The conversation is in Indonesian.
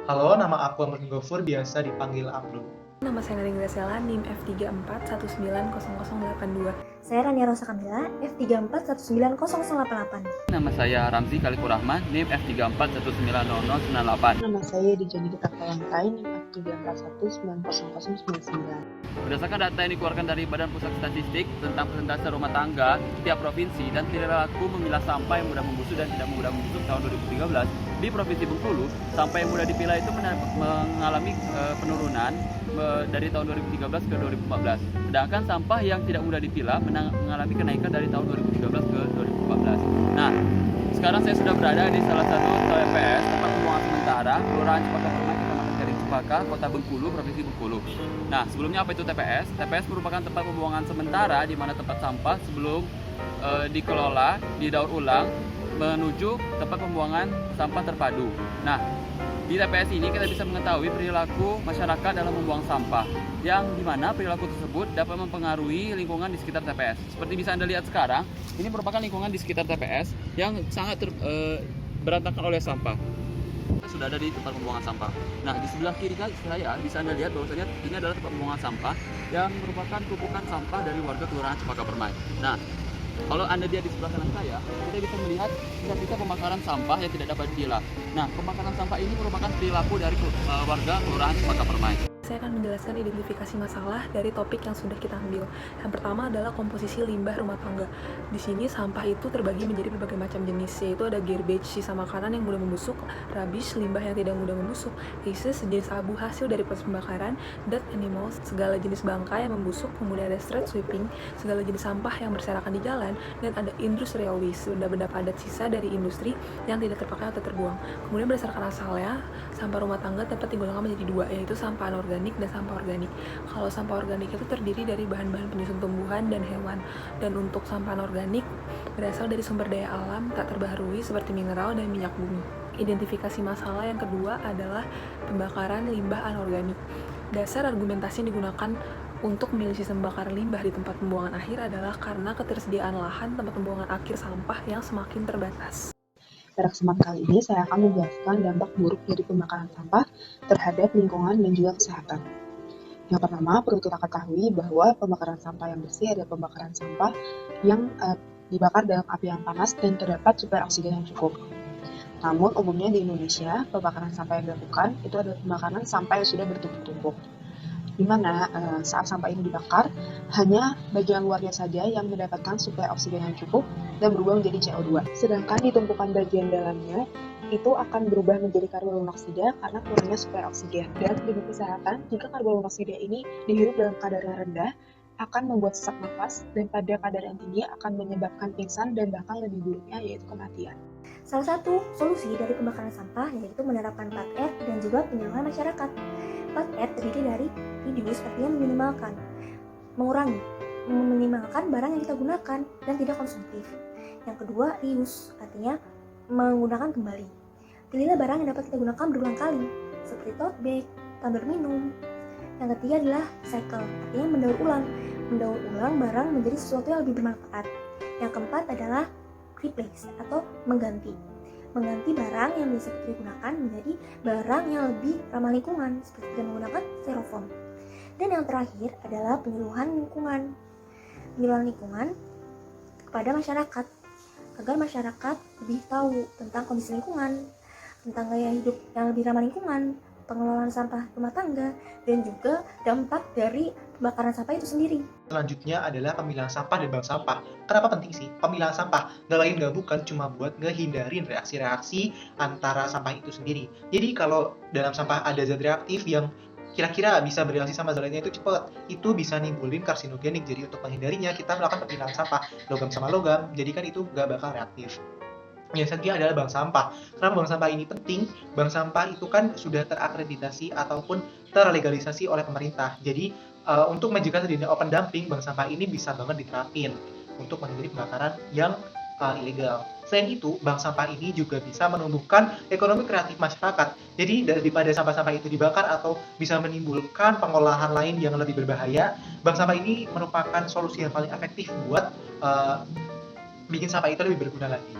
Halo, nama aku Amrun Gofur, biasa dipanggil Amrun. Nama saya Naring Graciela, NIM F34190082. Saya Rania Rosa Kamila, F34190088. Nama saya Ramzi Kalikur Rahman, NIM F34190098. Nama saya Dijoni Kita Kalangkai, NIM F34190099. Berdasarkan data yang dikeluarkan dari Badan Pusat Statistik tentang persentase rumah tangga tiap provinsi dan perilaku memilah sampah yang mudah membusuk dan tidak mudah membusuk tahun 2013, di Provinsi Bengkulu, sampah yang mudah dipilah itu mengalami penurunan dari tahun 2013 ke 2014. Sedangkan sampah yang tidak mudah dipilah mengalami kenaikan dari tahun 2013 ke 2014. Nah, sekarang saya sudah berada di salah satu TPS, tempat pembuangan sementara, Kelurahan Cepaka Permai, Kecamatan Garing Cepaka, Kota Bengkulu, Provinsi Bengkulu. Nah, sebelumnya apa itu TPS? TPS merupakan tempat pembuangan sementara di mana tempat sampah sebelum dikelola, didaur ulang menuju tempat pembuangan sampah terpadu. Nah, di TPS ini kita bisa mengetahui perilaku masyarakat dalam membuang sampah, yang dimana perilaku tersebut dapat mempengaruhi lingkungan di sekitar TPS. Seperti bisa Anda lihat sekarang, ini merupakan lingkungan di sekitar TPS yang sangat berantakan oleh sampah. Kita sudah ada di tempat pembuangan sampah. Nah, di sebelah kiri saya bisa Anda lihat bahwasanya ini adalah tempat pembuangan sampah yang merupakan tumpukan sampah dari warga Kelurahan Cepaka Permai. Nah, kalau Anda lihat di sebelah kanan saya, kita bisa melihat sisa-sisa pembakaran sampah yang tidak dapat dipilah. Nah, pembakaran sampah ini merupakan perilaku dari warga Kelurahan Cepaka Permai. Saya akan menjelaskan identifikasi masalah dari topik yang sudah kita ambil. Yang pertama adalah komposisi limbah rumah tangga. Di sini sampah itu terbagi menjadi berbagai macam jenis, yaitu ada garbage, sisa makanan yang mudah membusuk, rubbish, limbah yang tidak mudah membusuk, ashes, sejenis abu hasil dari proses pembakaran, dead animals, segala jenis bangkai yang membusuk, kemudian ada street sweeping, segala jenis sampah yang berserakan di jalan, dan ada industrial waste, benda-benda padat sisa dari industri yang tidak terpakai atau terbuang. Kemudian berdasarkan asalnya, sampah rumah tangga dapat digolongkan menjadi dua, yaitu sampah anorganik dan sampah organik. Kalau sampah organik itu terdiri dari bahan-bahan penyusun tumbuhan dan hewan, dan untuk sampah anorganik berasal dari sumber daya alam tak terbaharui seperti mineral dan minyak bumi. Identifikasi masalah yang kedua adalah pembakaran limbah anorganik. Dasar argumentasi yang digunakan untuk memilih sistem pembakaran limbah di tempat pembuangan akhir adalah karena ketersediaan lahan tempat pembuangan akhir sampah yang semakin terbatas. Pada kesempatan kali ini, saya akan menjelaskan dampak buruk dari pembakaran sampah terhadap lingkungan dan juga kesehatan. Yang pertama, perlu kita ketahui bahwa pembakaran sampah yang bersih adalah pembakaran sampah yang dibakar dalam api yang panas dan terdapat suplai oksigen yang cukup. Namun, umumnya di Indonesia, pembakaran sampah yang dilakukan itu adalah pembakaran sampah yang sudah bertumpuk-tumpuk, di mana saat sampah ini dibakar, hanya bagian luarnya saja yang mendapatkan suplai oksigen yang cukup dan berubah menjadi CO2. Sedangkan di tumpukan bagian dalamnya, itu akan berubah menjadi karbon monoksida karena kurangnya suplai oksigen. Dan demi kesehatan, jika karbon monoksida ini dihirup dalam kadar yang rendah, akan membuat sesak nafas, dan pada kadar yang tinggi akan menyebabkan pingsan dan bahkan lebih buruknya yaitu kematian. Salah satu solusi dari pembakaran sampah yaitu menerapkan 4R dan juga penyuluhan masyarakat. 4R terdiri dari reduce, artinya meminimalkan, mengurangi, meminimalkan barang yang kita gunakan dan tidak konsumtif. Yang kedua, reuse, artinya menggunakan kembali. Pilihlah barang yang dapat kita gunakan berulang kali, seperti tote bag, tumbler minum. Yang ketiga adalah cycle, artinya mendaur ulang barang menjadi sesuatu yang lebih bermanfaat. Yang keempat adalah replace atau mengganti barang yang bisa kita gunakan menjadi barang yang lebih ramah lingkungan, seperti dengan menggunakan styrofoam. Dan yang terakhir adalah penyuluhan lingkungan kepada masyarakat, agar masyarakat lebih tahu tentang kondisi lingkungan, tentang gaya hidup yang lebih ramah lingkungan, pengelolaan sampah rumah tangga, dan juga dampak dari pembakaran sampah itu sendiri. Selanjutnya adalah pemilahan sampah dan bank sampah. Kenapa penting sih pemilahan sampah? Gak lain gak bukan cuma buat ngehindarin reaksi-reaksi antara sampah itu sendiri. Jadi kalau dalam sampah ada zat reaktif yang kira-kira bisa bereaksi sama zat lainnya itu cepat, itu bisa nimbulin karsinogenik. Jadi untuk menghindarinya kita melakukan pemilahan sampah logam sama logam, jadi kan itu gak bakal reaktif. Yang ketiga adalah bank sampah. Kenapa bank sampah ini penting? Bank sampah itu kan sudah terakreditasi ataupun terlegalisasi oleh pemerintah. Jadi untuk mencegah terjadinya open dumping, bank sampah ini bisa banget diterapin untuk menghindari pembakaran yang ilegal. Selain itu, bank sampah ini juga bisa menumbuhkan ekonomi kreatif masyarakat. Jadi daripada sampah-sampah itu dibakar atau bisa menimbulkan pengolahan lain yang lebih berbahaya, bank sampah ini merupakan solusi yang paling efektif buat bikin sampah itu lebih berguna lagi.